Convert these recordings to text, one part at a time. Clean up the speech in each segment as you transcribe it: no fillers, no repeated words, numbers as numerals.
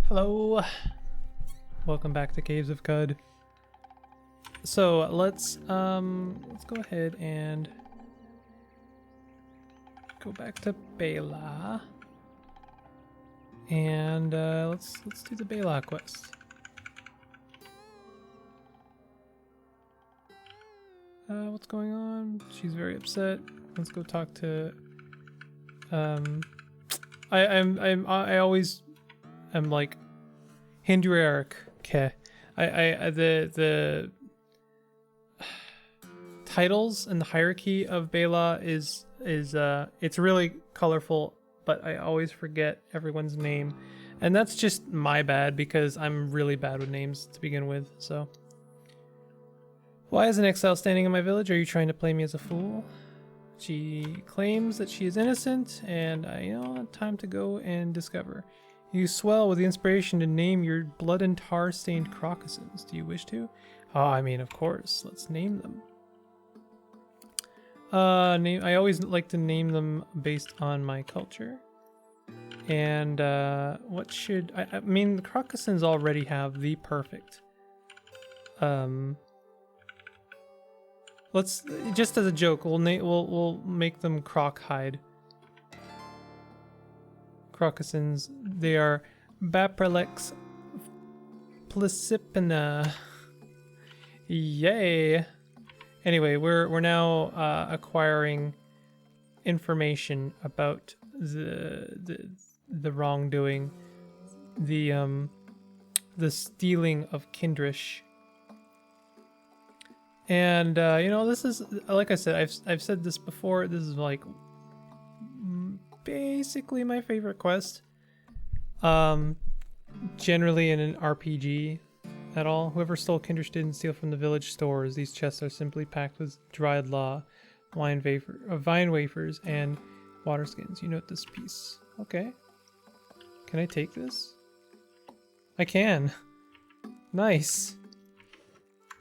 Hello, welcome back to Caves of Qud. So let's go ahead and go back to Bela, and let's do the Bela quest. What's going on? She's very upset. Let's go talk to. I always am like Hindueric. Okay, the titles and the hierarchy of Bela is it's really colorful, but I always forget everyone's name, and that's just my bad because I'm really bad with names to begin with. So, why is an exile standing in my village? Are you trying to play me as a fool? She claims that she is innocent, and time to go and discover. You swell with the inspiration to name your blood and tar stained crocuses. Do you wish to? Oh, I mean, of course. Let's name them. I always like to name them based on my culture. And what should I mean? The crocusins already have the perfect. Let's just as a joke, we'll make them croc hide. Crocusins. They are Cassiclelix Placipina. Yay! Anyway, we're now acquiring information about the wrongdoing, the stealing of Kindrish. And this is, like I said, I've said this before. This is like basically my favorite quest. Generally in an RPG at all. Whoever stole Kindrish didn't steal from the village stores. These chests are simply packed with dried law, vine wafers, and water skins. You note this piece. Okay. Can I take this? I can. Nice.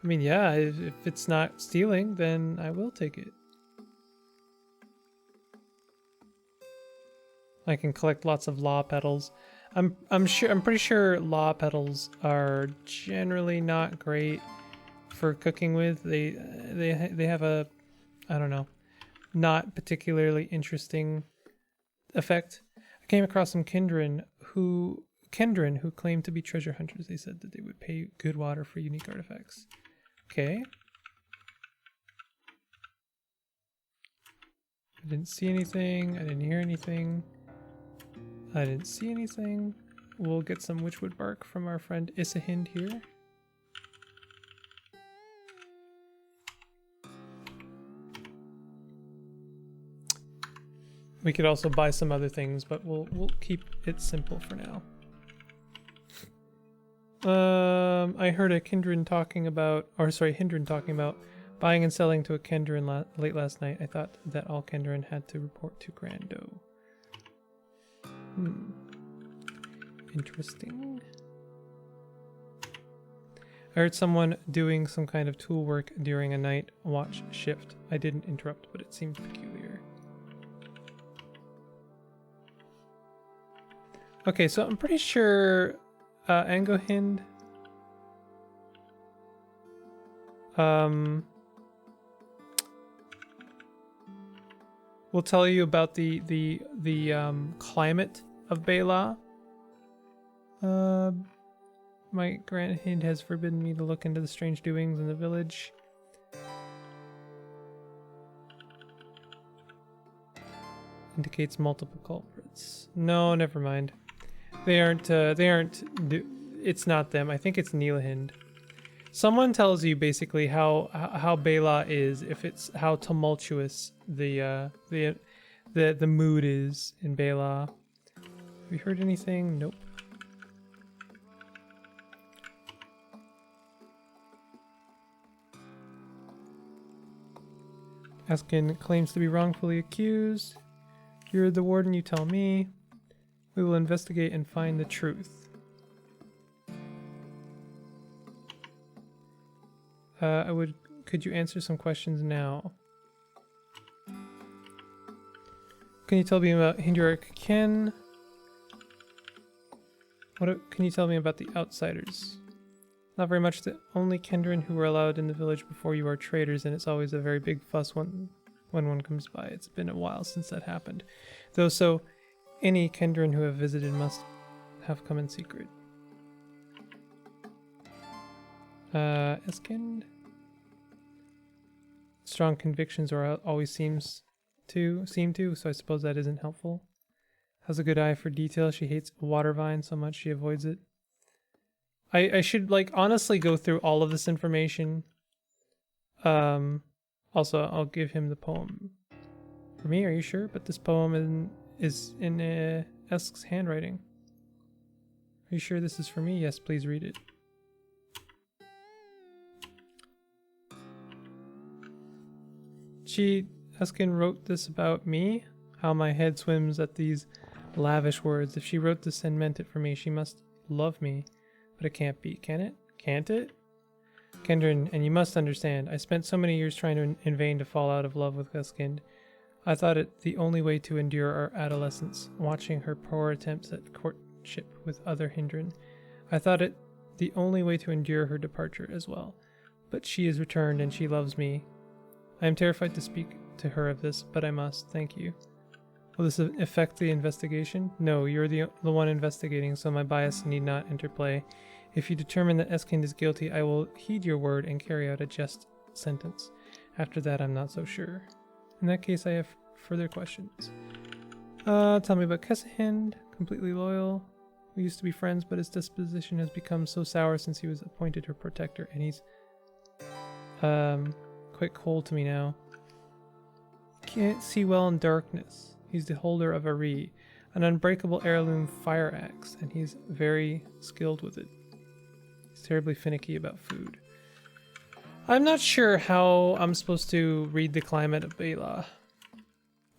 I mean, yeah, if it's not stealing, then I will take it. I can collect lots of law petals. I'm pretty sure law petals are generally not great for cooking with. They have a, I don't know, not particularly interesting effect. I came across some Kendrin who claimed to be treasure hunters. They said that they would pay good water for unique artifacts. Okay. I didn't see anything. I didn't hear anything. I didn't see anything. We'll get some witchwood bark from our friend Isahind here. We could also buy some other things, but we'll keep it simple for now. I heard a Hindran talking about buying and selling to a Kendrin late last night. I thought that all Kendrin had to report to Grando. Interesting. I heard someone doing some kind of tool work during a night watch shift. I didn't interrupt, but it seemed peculiar. Okay, so I'm pretty sure Angohind will tell you about the climate of Bela. My Grand Hind has forbidden me to look into the strange doings in the village. Indicates multiple culprits. No, never mind. They aren't. It's not them. I think it's Neelahind. Someone tells you basically how Bela is, if it's how tumultuous the mood is in Bela. Have you heard anything? Nope. Askin claims to be wrongfully accused. You're the warden, you tell me. We will investigate and find the truth. Could you answer some questions now? Can you tell me about Hinduric Ken? Can you tell me about the outsiders? Not very much. The only Kendrin who were allowed in the village before you are traders, and it's always a very big fuss when one comes by. It's been a while since that happened. Though, so any Kendrin who have visited must have come in secret. Eskind? Strong convictions or always seem to, so I suppose that isn't helpful. Has a good eye for detail. She hates water vine so much she avoids it. I should, like, honestly go through all of this information. Also, I'll give him the poem. For me, are you sure? But this poem is in Esk's handwriting. Are you sure this is for me? Yes, please read it. Eskin wrote this about me? How my head swims at these lavish words. If she wrote this and meant it for me, she must love me. But it can't be, can it? Can't it? Kendrin, and you must understand, I spent so many years trying in vain to fall out of love with Eskind. I thought it the only way to endure our adolescence, watching her poor attempts at courtship with other Hindrin. I thought it the only way to endure her departure as well. But she is returned and she loves me. I am terrified to speak to her of this, but I must. Thank you. Will this affect the investigation? No, you're the one investigating, so my bias need not interplay. If you determine that Eskind is guilty, I will heed your word and carry out a just sentence. After that, I'm not so sure. In that case, I have further questions. Tell me about Cassiclelix. Completely loyal. We used to be friends, but his disposition has become so sour since he was appointed her protector, and he's quite cold to me now. Can't see well in darkness. He's the holder of a Ree, an unbreakable heirloom fire axe, and he's very skilled with it. He's terribly finicky about food. I'm not sure how I'm supposed to read the climate of Bela.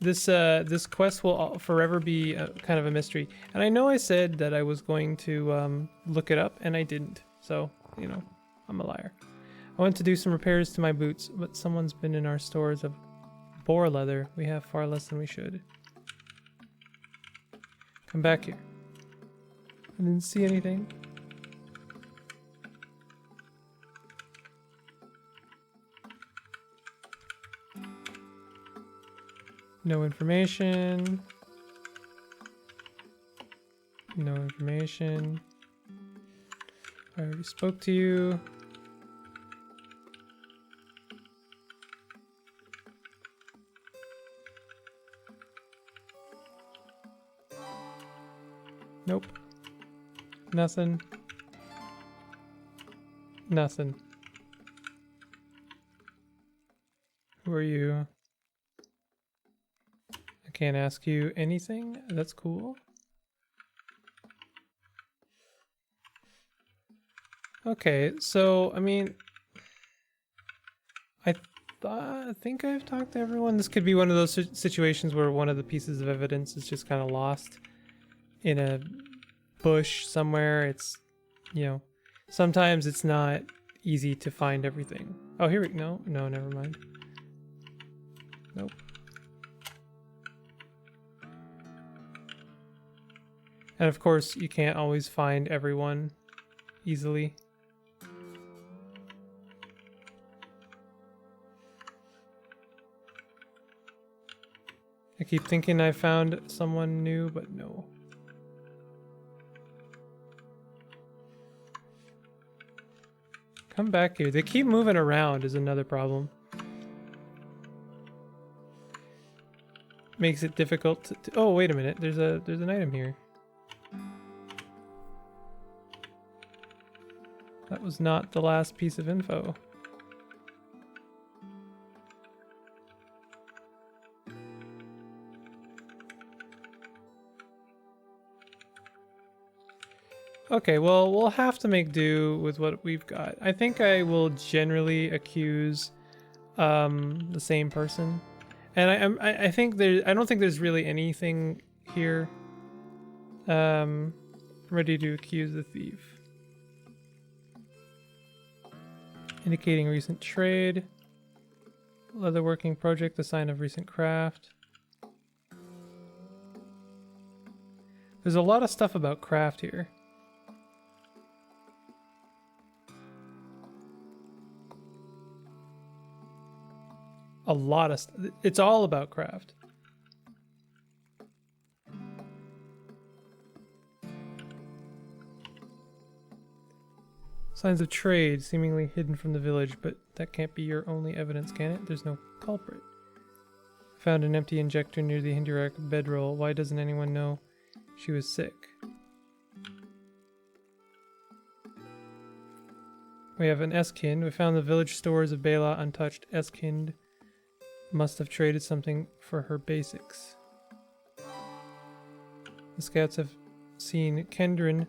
This quest will forever be kind of a mystery. And I know I said that I was going to look it up, and I didn't. So, you know, I'm a liar. I went to do some repairs to my boots, but someone's been in our stores of boar leather. We have far less than we should. Come back here. I didn't see anything. No information. No information. I already spoke to you. Nope. Nothing. Nothing. Who are you? I can't ask you anything. That's cool. Okay, so, I mean, I think I've talked to everyone. This could be one of those situations where one of the pieces of evidence is just kind of lost in a bush somewhere. It's, you know, sometimes it's not easy to find everything. Oh, here we go. No, never mind. Nope. And of course, you can't always find everyone easily. I keep thinking I found someone new, but no. Come back here. They keep moving around is another problem. Makes it difficult to oh, wait a minute. There's an item here. That was not the last piece of info. Okay, well, we'll have to make do with what we've got. I think I will generally accuse the same person. And I think I don't think there's really anything here ready to accuse the thief. Indicating recent trade. Leatherworking project, a sign of recent craft. There's a lot of stuff about craft here. a lot of it's all about craft. Signs of trade seemingly hidden from the village, but that can't be your only evidence, can it? There's no culprit. Found an empty injector near the Hindurak bedroll. Why doesn't anyone know she was sick? We have an Eskind. We found the village stores of Bela untouched. Eskind must have traded something for her basics. The scouts have seen Kendrin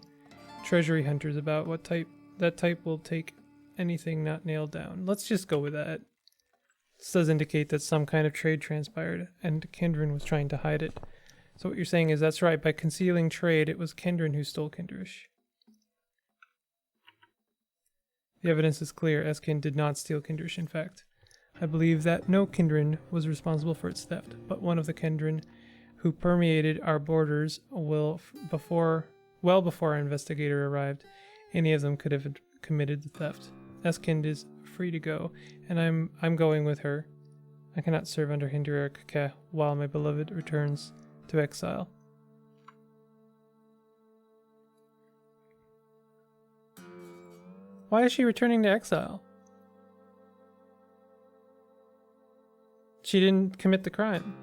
treasury hunters about. What type? That type will take anything not nailed down. Let's just go with that. This does indicate that some kind of trade transpired, and Kendrin was trying to hide it. So what you're saying is that's right. By concealing trade, it was Kendrin who stole Kindrish. The evidence is clear. Eskin did not steal Kindrish, in fact. I believe that no Kendrin was responsible for its theft, but one of the Kendrin who permeated our borders well before our investigator arrived. Any of them could have committed the theft. Eskind is free to go, and I'm going with her. I cannot serve under Hindurak while my beloved returns to exile. Why is she returning to exile? She didn't commit the crime.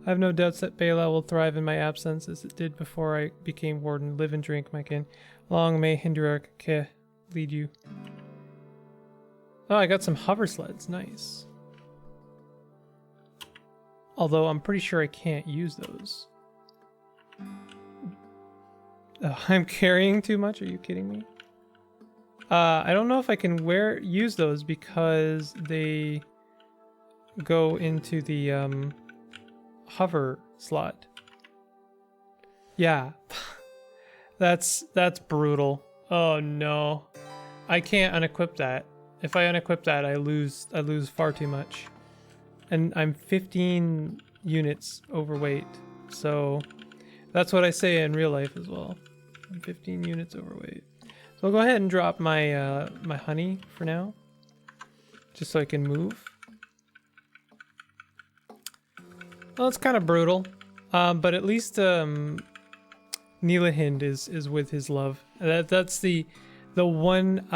I have no doubts that Bela will thrive in my absence as it did before I became warden. Live and drink, my kin. Long may Hindurak lead you. Oh, I got some hover sleds. Nice. Although I'm pretty sure I can't use those. Oh, I'm carrying too much? Are you kidding me? I don't know if I can use those because they go into the hover slot. Yeah. That's brutal. Oh no. I can't unequip that. If I unequip that, I lose far too much. And I'm 15 units overweight. So that's what I say in real life as well. I'm 15 units overweight. So I'll go ahead and drop my my honey for now, just so I can move. Well, it's kind of brutal, but at least Nilahind is with his love. That's the one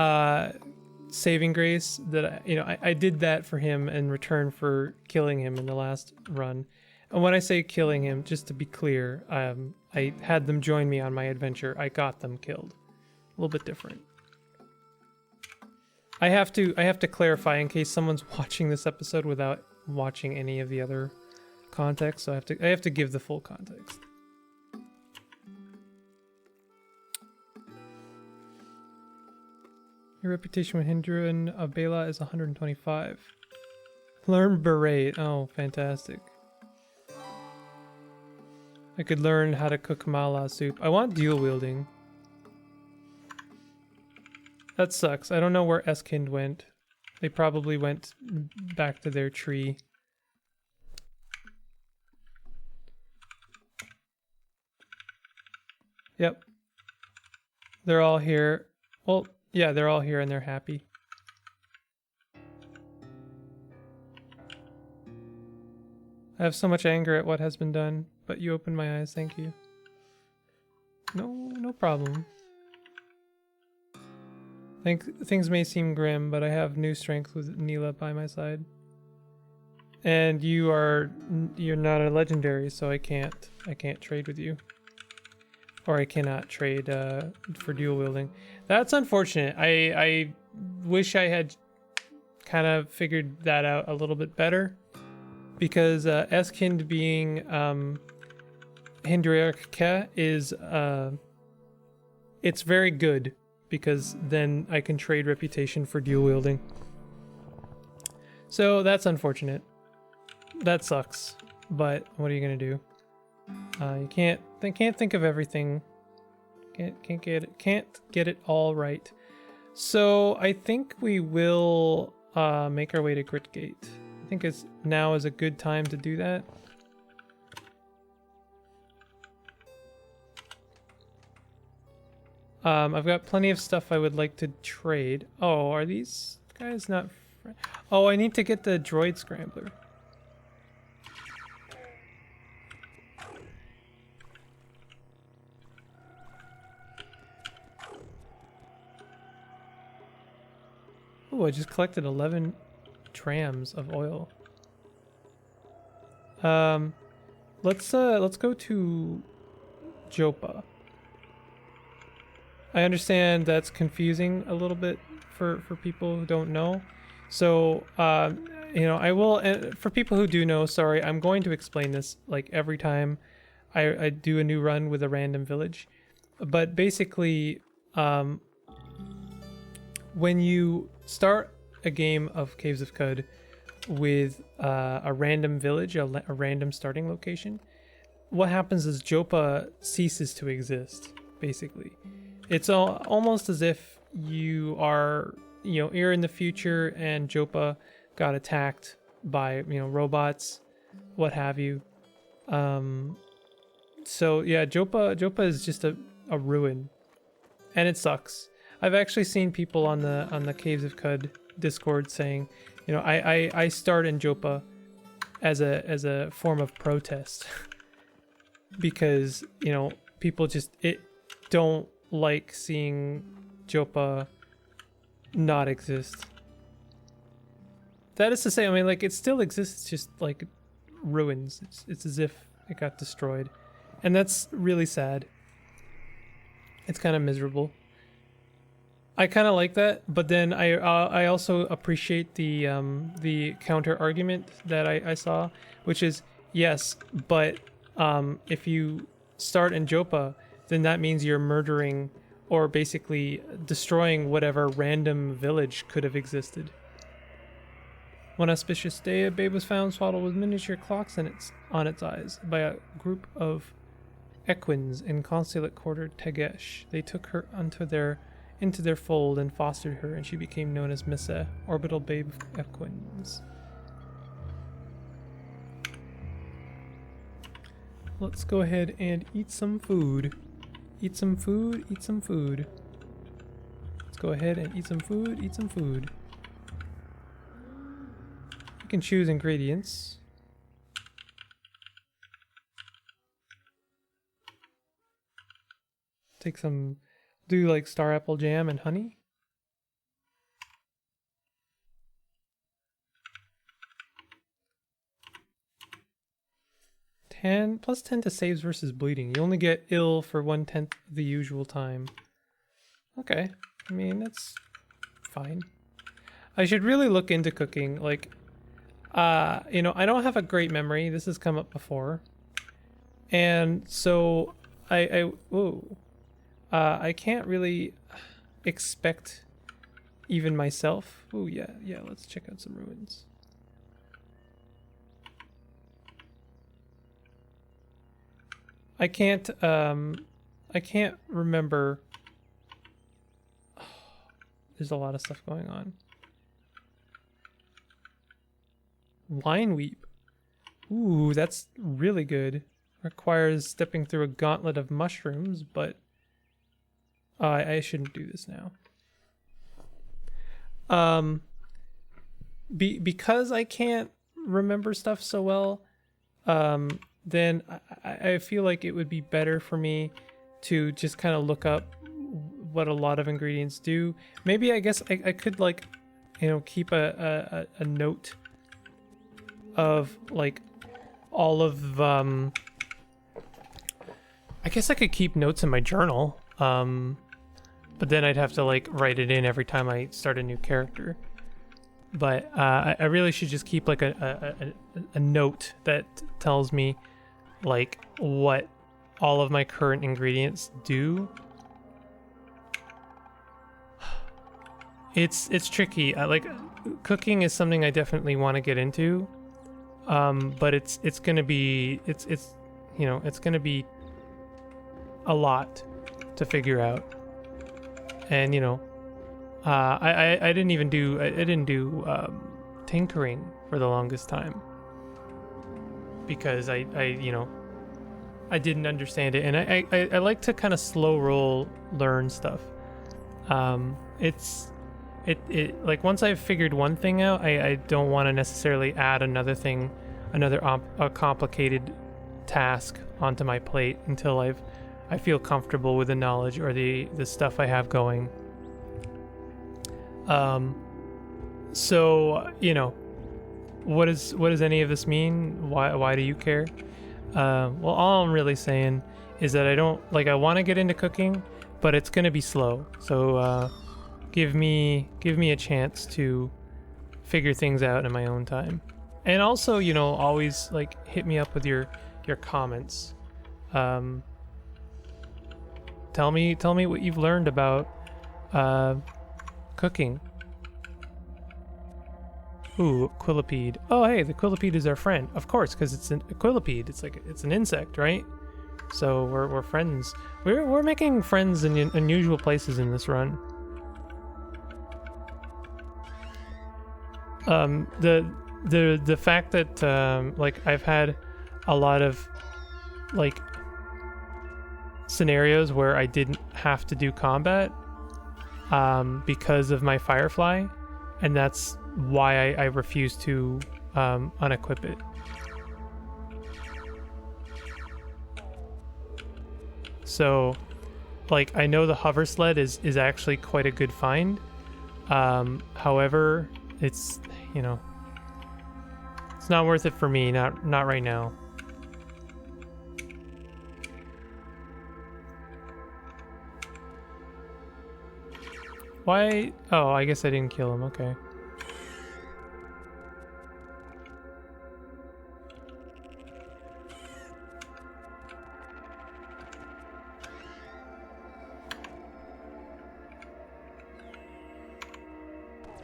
saving grace that I did that for him in return for killing him in the last run. And when I say killing him, just to be clear, I had them join me on my adventure. I got them killed. A little bit different. I have to clarify in case someone's watching this episode without watching any of the other context. So I have to give the full context. Your reputation with Hindran of Bela is 125. Learn Berate. Oh, fantastic. I could learn how to cook mala soup. I want dual wielding. That sucks. I don't know where Eskind went. They probably went back to their tree. Yep. They're all here. Well, yeah, they're all here and they're happy. I have so much anger at what has been done, but you opened my eyes. Thank you. No problem. Things may seem grim, but I have new strength with Neela by my side. And you're not a legendary, so I can't trade with you. Or I cannot trade for dual wielding. That's unfortunate. I wish I had kind of figured that out a little bit better. Because Eskind being Hindriarke is it's very good. Because then I can trade reputation for dual wielding. So that's unfortunate. That sucks. But what are you gonna do? You can't think of everything. Can't get it all right. So I think we will make our way to Gritgate. I think now is a good time to do that. I've got plenty of stuff I would like to trade. Oh, are these guys not... Oh, I need to get the droid scrambler. Oh, I just collected 11 trams of oil. Let's go to Jopa. I understand that's confusing a little bit for people who don't know. So, you know, I will, for people who do know, sorry, I'm going to explain this like every time I do a new run with a random village. But basically, when you start a game of Caves of Qud with a random village, a random starting location, what happens is Jopa ceases to exist, basically. It's almost as if you are, you know, you're in the future and Jopa got attacked by, you know, robots, what have you. So yeah, Jopa is just a ruin, and it sucks. I've actually seen people on the Caves of Qud Discord saying, you know, I start in Jopa as a form of protest because, you know, people just don't like seeing Jopa not exist. That is to say, I mean, like, it still exists, just like ruins. It's as if it got destroyed, and that's really sad. It's kind of miserable. I kind of like that, but then I also appreciate the counter argument that I saw, which is yes, but if you start in Jopa, then that means you're murdering or basically destroying whatever random village could have existed. One auspicious day, a babe was found swaddled with miniature clocks on its eyes by a group of equins in consulate quarter Tegesh. They took her into their fold and fostered her, and she became known as Missa, orbital babe of equins. Let's go ahead and eat some food. Eat some food, eat some food. Let's go ahead and eat some food, eat some food. You can choose ingredients. Take some, do like star apple jam and honey. Plus 10 to saves versus bleeding. You only get ill for 1/10 the usual time. Okay, I mean, that's fine. I should really look into cooking. Like, you know, I don't have a great memory. This has come up before. And so I can't really expect even myself. Oh yeah, let's check out some ruins. I can't remember. Oh, there's a lot of stuff going on. Wine weep. Ooh, that's really good. Requires stepping through a gauntlet of mushrooms, but I shouldn't do this now. Because I can't remember stuff so well, then I feel like it would be better for me to just kind of look up what a lot of ingredients do. Maybe I guess I could, like, you know, keep a note of like all of I guess I could keep notes in my journal, but then I'd have to like write it in every time I start a new character. But I really should just keep like a note that tells me like what all of my current ingredients do. It's tricky. Like, cooking is something I definitely want to get into, but it's gonna be you know, it's gonna be a lot to figure out. And you know, I didn't do tinkering for the longest time because I you know, I didn't understand it, and I like to kind of slow roll learn stuff. it like once I've figured one thing out, I don't want to necessarily add another thing, a complicated task onto my plate until I feel comfortable with the knowledge or the stuff I have going. So you know, what does any of this mean? Why do you care? Well, all I'm really saying is that I want to get into cooking, but it's gonna be slow. So give me a chance to figure things out in my own time. And also, you know, always like hit me up with your comments. Tell me what you've learned about cooking. Ooh, quillipede. Oh, hey, the quillipede is our friend. Of course, because it's a quillipede. It's an insect, right? So we're friends. We're making friends in unusual places in this run. The fact that like I've had a lot of like scenarios where I didn't have to do combat because of my firefly, and that's why I refuse to unequip it. So like I know the hover sled is actually quite a good find. However, it's, you know, it's not worth it for me, not right now. Why? Oh, I guess I didn't kill him. Okay.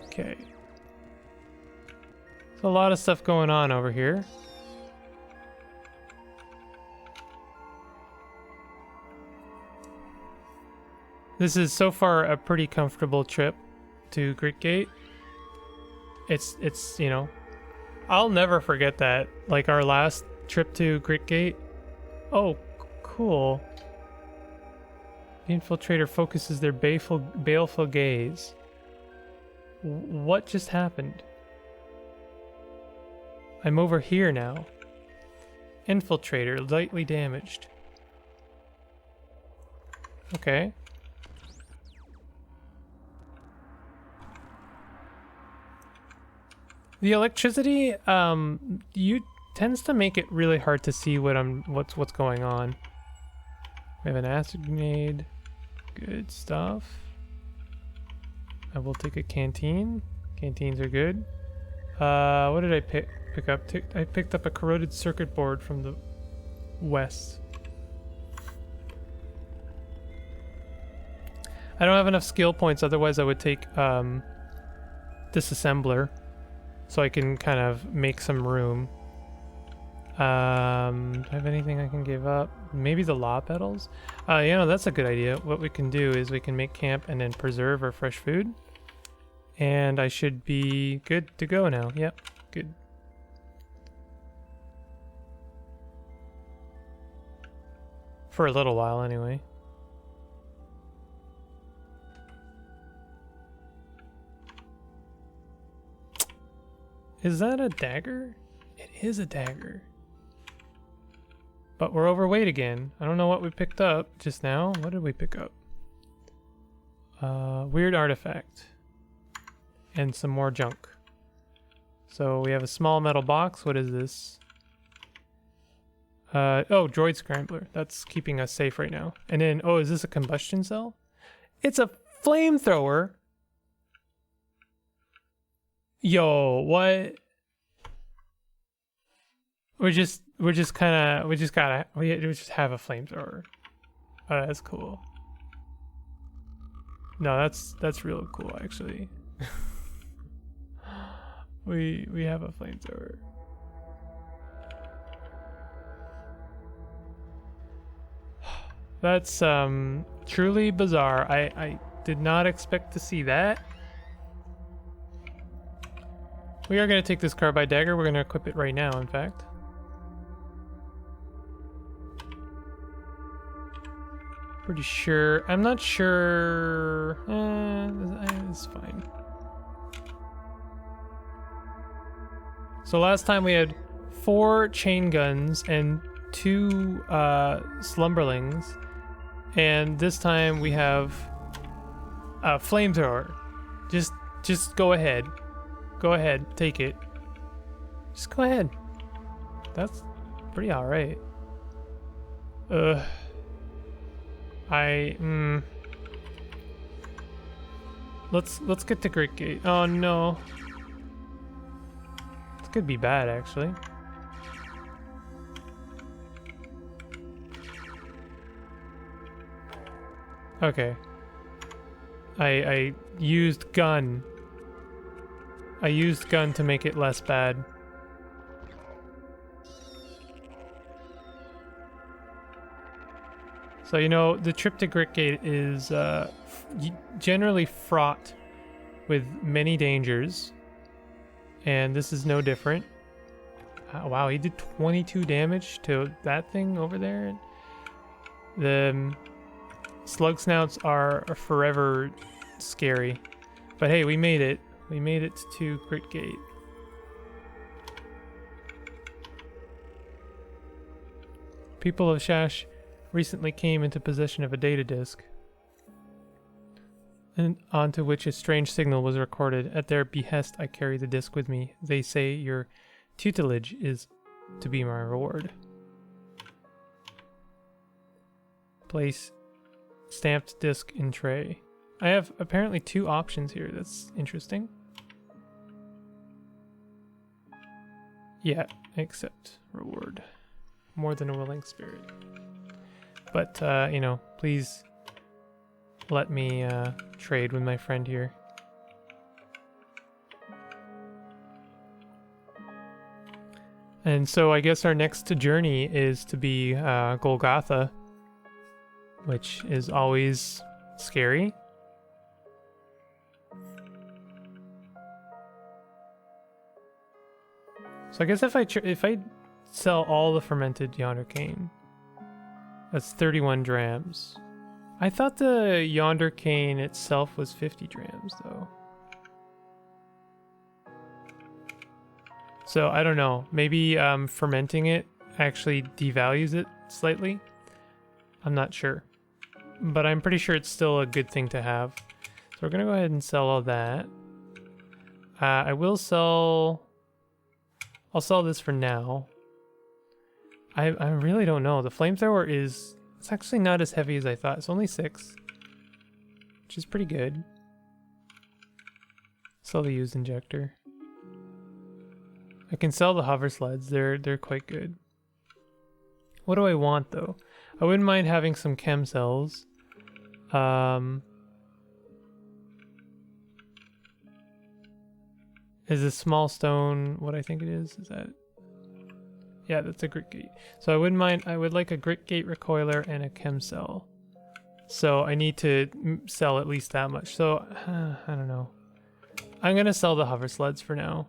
Okay. There's a lot of stuff going on over here. This is so far a pretty comfortable trip to Gritgate. It's you know, I'll never forget that. Like our last trip to Gritgate. Oh, cool. The infiltrator focuses their baleful gaze. What just happened? I'm over here now. Infiltrator, lightly damaged. Okay. The electricity, tends to make it really hard to see what's going on. We have an acid grenade. Good stuff. I will take a canteen. Canteens are good. What did I pick up? I picked up a corroded circuit board from the west. I don't have enough skill points, otherwise I would take disassembler so I can kind of make some room. Do I have anything I can give up? Maybe the law petals? You know, that's a good idea. What we can do is we can make camp and then preserve our fresh food. And I should be good to go now. Yep, good. For a little while, anyway. Is that a dagger? It is a dagger. But we're overweight again. I don't know what we picked up just now. What did we pick up? Weird artifact. And some more junk. So we have a small metal box. What is this? Oh, droid scrambler. That's keeping us safe right now. And then, oh, is this a combustion cell? It's a flamethrower. Yo, what? We just have a flamethrower. Oh, that's cool. No, that's real cool actually. we have a flamethrower. That's truly bizarre. I did not expect to see that. We are going to take this carbide dagger. We're going to equip it right now, in fact. Pretty sure. I'm not sure. It's fine. So last time we had 4 chain guns and 2 slumberlings, and this time we have a flamethrower. Just go ahead. Go ahead, take it. Just go ahead. That's pretty alright. Let's get to Great Gate. Oh no. This could be bad actually. Okay. I used gun. I used gun to make it less bad. So, you know, the trip to Grit Gate is generally fraught with many dangers. And this is no different. Wow, he did 22 damage to that thing over there. The slug snouts are forever scary. But hey, we made it. We made it to Grit Gate. People of Shash recently came into possession of a data disk, and onto which a strange signal was recorded. At their behest, I carry the disk with me. They say your tutelage is to be my reward. Place stamped disk in tray. I have apparently 2 options here. That's interesting. Yeah, accept reward. More than a willing spirit. But, you know, please let me trade with my friend here. And so I guess our next journey is to be Golgotha, which is always scary. So I guess if I sell all the fermented yonder cane, that's 31 drams. I thought the yonder cane itself was 50 drams though. So I don't know. Maybe fermenting it actually devalues it slightly. I'm not sure. But I'm pretty sure it's still a good thing to have. So we're gonna go ahead and sell all that. I will sell... I'll sell this for now. I really don't know. The flamethrower is... It's actually not as heavy as I thought. It's only 6. Which is pretty good. Sell the used injector. I can sell the hover sleds. They're quite good. What do I want though? I wouldn't mind having some chem cells. Is a small stone what I think it is? Is that... Yeah, that's a grit gate. So I wouldn't mind, I would like a grit gate recoiler and a chem cell. So I need to sell at least that much. So, I don't know. I'm gonna sell the hover sleds for now.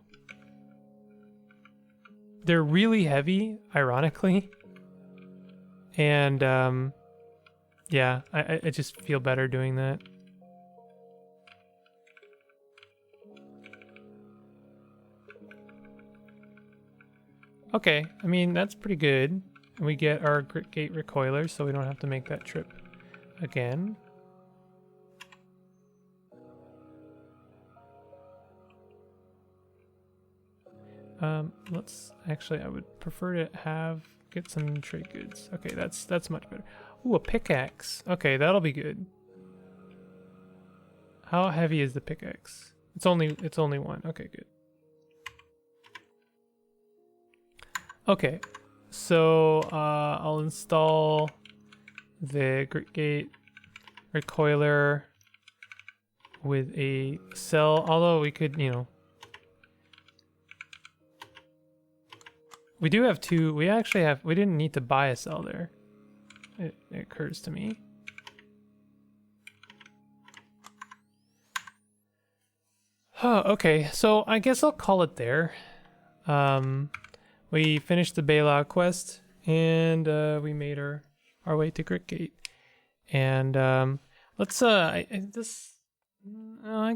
They're really heavy, ironically. And, yeah, I just feel better doing that. Okay, I mean, that's pretty good. And we get our grit gate recoiler, so we don't have to make that trip again. Let's actually, I would prefer to get some trade goods. Okay, that's much better. Ooh, a pickaxe. Okay, that'll be good. How heavy is the pickaxe? It's only 1. Okay, good. Okay, so I'll install the grit gate recoiler with a cell, although we could, you know, we do have 2, we didn't need to buy a cell there, it occurs to me. Oh, okay, so I guess I'll call it there. We finished the Bela quest, and we made our way to Grit Gate. And let's I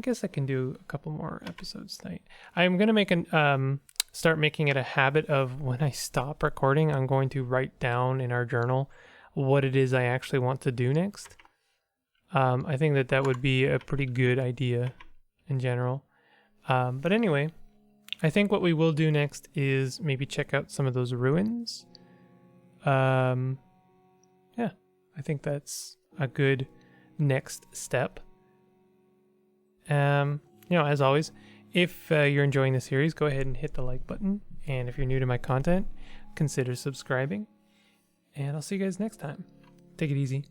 guess I can do a couple more episodes tonight. I'm gonna make start making it a habit of when I stop recording, I'm going to write down in our journal what it is I actually want to do next. I think that that would be a pretty good idea in general. But anyway, I think what we will do next is maybe check out some of those ruins. Yeah, I think that's a good next step. As always, if you're enjoying the series, go ahead and hit the like button. And if you're new to my content, consider subscribing. And I'll see you guys next time. Take it easy.